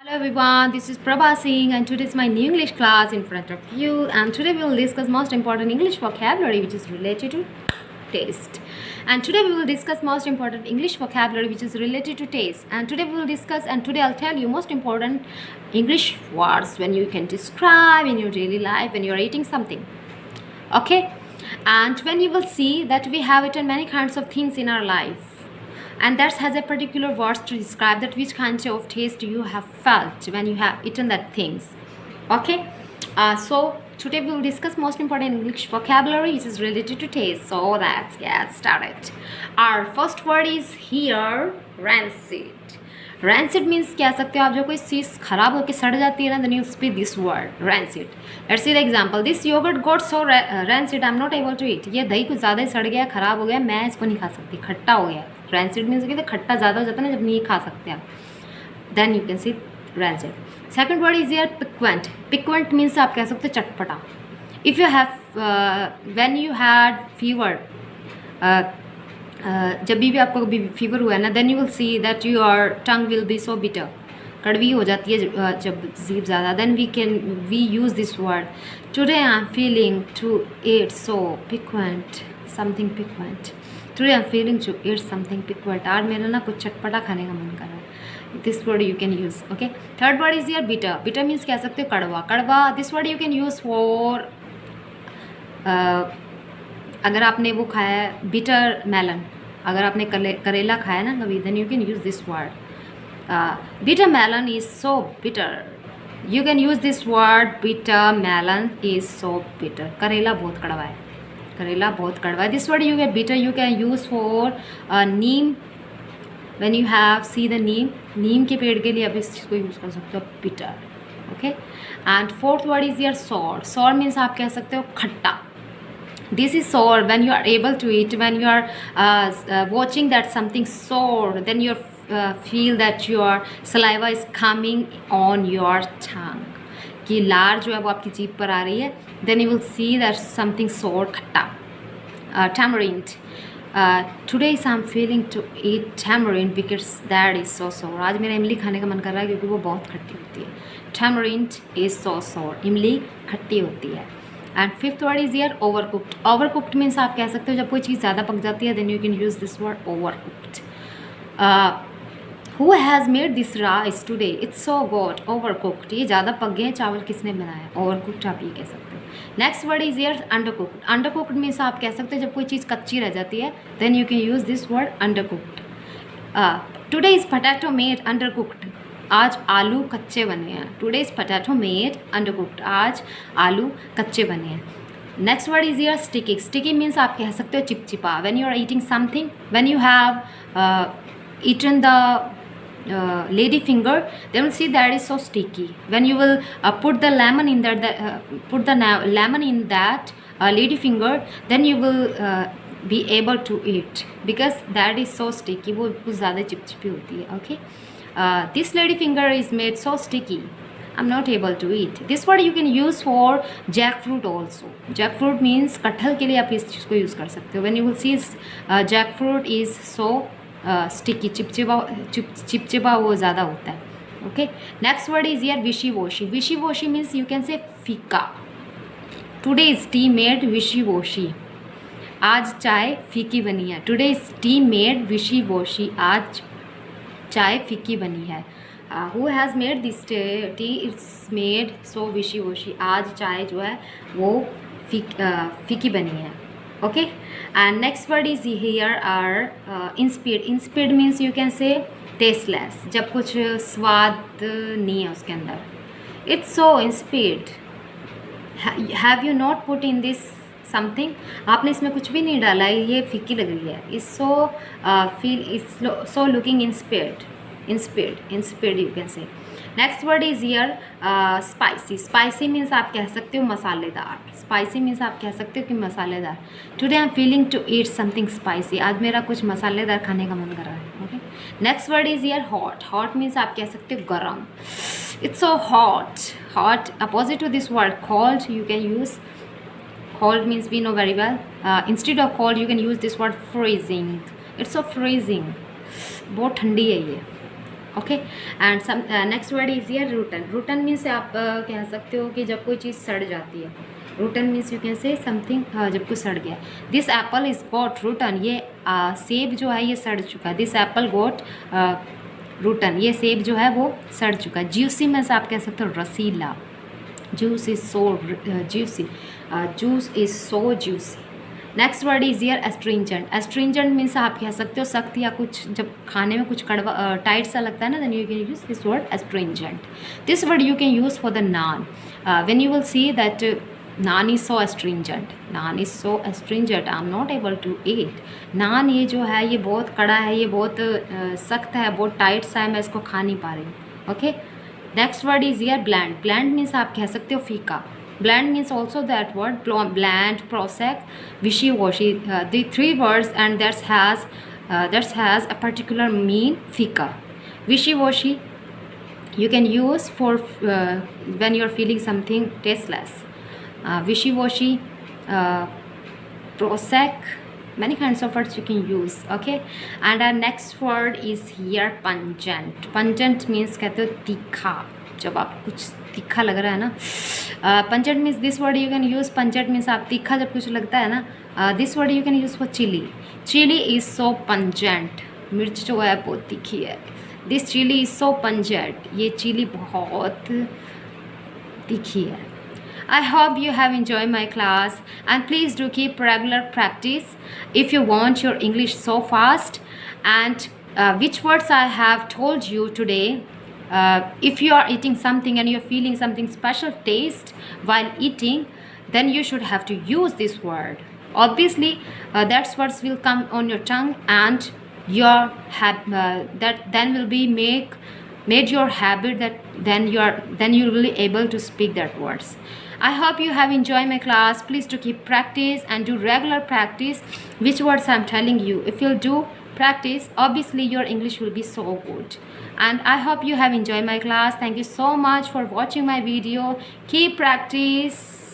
Hello everyone, this is Prabha Singh and today is my new English class in front of you, and today we will discuss most important English vocabulary which is related to taste. And today we will discuss most important English vocabulary which is related to taste. And today we will discuss, and today I'll tell you most important English words when you can describe in your daily life when you are eating something. Okay? And when you will see that we have eaten many kinds of things in our life, and that has a particular words to describe that which kind of taste you have felt when you have eaten that things. Okay, so today we will discuss most important English vocabulary which is related to taste. So let's get started. Our first word is here, rancid. Rancid means कह सकते हो आप, जो कोई चीज़ खराब होकर सड़ जाती है ना, then you speak this word rancid. Let's see the example. This yogurt got so rancid, I'm not able to eat. ये दही कुछ ज़्यादा ही सड़ गया, खराब हो गया, मैं इसको नहीं खा सकती, खट्टा हो गया. Rancid means कि खट्टा ज़्यादा हो जाता है ना, जब नहीं खा सकते आप, then you can see rancid. Second word is here piquant. Piquant means आप कह सकते हो चटपटा. If you have when you had fever, जब भी आपको कभी फीवर हुआ है ना, then you will see that your tongue will be so bitter, कड़वी हो जाती है जब जीभ ज़्यादा, then we use this word. Today I am feeling to eat so piquant, something piquant. Today I am feeling to eat something piquant. आज मेरा ना कुछ चटपटा खाने का मन कर रहा है. This word you can use. Okay, third word is your bitter. Bitter means कह सकते हो कड़वा. कड़वा, this word you can use for अगर आपने वो खाया है बिटर मेलन, अगर आपने करेला खाया ना कभी, then you can use this word. Bitter melon is so bitter. You can use this word, bitter melon is so bitter. करेला बहुत कड़वा है, करेला बहुत कड़वा है. This word you can bitter you can use for neem. When you have see the neem, नीम के पेड़ के लिए आप इस चीज़ को यूज़ कर सकते हो, bitter. Okay, and fourth word is your sour. Sour means आप कह सकते हो खट्टा. This is sour when you are able to eat, when you are watching that something sour, then you feel that your saliva is coming on your tongue, कि लार जो है वो आपकी जीभ पर आ रही है, then you will see that something sour, खट्टा. Tamarind. Today I'm feeling to eat tamarind because that is so sour. आज मेरा इमली खाने का मन कर रहा है क्योंकि वो बहुत खट्टी होती है. Tamarind is so sour. इमली खट्टी होती है. And fifth word is your overcooked. Overcooked means आप कह सकते हो जब कोई चीज़ ज़्यादा पक जाती है, then you can use this word overcooked. Who has made this rice today, it's so good. Overcooked, ये ज़्यादा पक गए चावल, किसने बनाया? ओवरकुक्ड आप ये कह सकते हो. Next word is your undercooked. Undercooked means आप कह सकते हो जब कोई चीज़ कच्ची रह जाती है, then you can use this word undercooked. Today is potato made undercooked. आज आलू कच्चे बने हैं. Today is potato made undercooked. आज आलू कच्चे बने हैं. Next word is your sticky. Sticky means आप कह सकते हो चिपचिपा. When you are eating something, when you have eaten the lady finger, they will see that is so sticky. When you will put the lemon in that, lemon in that lady finger, then you will be able to eat because that is so sticky. वो कुछ ज़्यादा चिपचिपी होती है. Okay. This lady finger is made so sticky, I'm not able to eat. This word you can use for jackfruit also. Jackfruit means कटहल के लिए आप इस चीज़ को यूज़ कर सकते हो. When you will see jackfruit is so sticky, चिपचिपा वो ज़्यादा होता है. Okay. Next word is here wishy washy. Wishy washy means you can say फीका. Today is tea made wishy washy. आज चाय फीकी बनी है. Today is tea made wishy washy. आज चाय फीकी बनी है. Who has made this T, it's made so विशी वोशी. आज चाय जो है वो फीकी बनी है. Okay, and next word is here are insipid. Insipid means you can say tasteless, जब कुछ स्वाद नहीं है उसके अंदर. It's so insipid. Have you not put in this something, आपने इसमें कुछ भी नहीं डाला है, ये फीकी लग रही है. Is so feel is so looking insipid you can say. Next word is here spicy. Spicy means आप कह सकते हो मसालेदार. स्पाइसी मीन्स आप कह सकते हो कि मसालेदार. Today I am feeling to eat something spicy. आज मेरा कुछ मसालेदार खाने का मन कर रहा है. Okay. Next word is here hot. Hot means आप कह सकते हो गर्म. It's so hot. Hot opposite to this word cold you can use. Cold means we know very well. Instead of cold, you can use this word freezing. It's so freezing. बहुत ठंडी है ये. Okay and some next word is here rotten rotten means आप कह सकते हो कि जब कोई चीज़ सड़ जाती है रूटन मीन्स यू कैन से समथिंग जब कुछ सड़ गया this Apple is got routine ये सेब जो है ये सड़ चुका है दिस एप्पल गॉट रूटन ये सेब जो है वो सड़ चुका है ज्यूसी मीन्स आप कह सकते हो रसीला juice is so juicy juice is so juicy next word is here astringent astringent means आप कह सकते हो सख्त या कुछ जब खाने में कुछ कड़वा टाइट सा लगता है ना then you can use this word astringent this word you can use for the naan when you will see that naan is so astringent naan is so astringent I am not able to eat naan ये जो है ये बहुत कड़ा है ये बहुत सख्त है बहुत टाइट सा है मैं इसको खा नहीं पा रही हूँ okay next word is here bland bland means आप कह सकते हो फीका bland means also that word bland prosec wishy-washy the three words and that has a particular mean fika wishy-washy you can use for when you're feeling something tasteless wishy-washy prosec many kinds of words you can use okay and our next word is here pungent pungent means कहते हो तीखा जब आप कुछ तीखा लग रहा है ना pungent means this word you can use pungent means आप तीखा जब कुछ लगता है ना this word you can use for chilli chilli is so pungent मिर्च जो है बहुत तीखी है this chilli is so pungent ये चिली बहुत तीखी है I hope you have enjoyed my class and please do keep regular practice if you want your English so fast and which words I have told you today if you are eating something and you're feeling something special taste while eating then you should have to use this word obviously that words will come on your tongue and your that then will be made your habit that then you will be able to speak that words I hope you have enjoyed my class please do keep practice and do regular practice which words I'm telling you if you'll do practice obviously your English will be so good and I hope you have enjoyed my class thank you so much for watching my video keep practice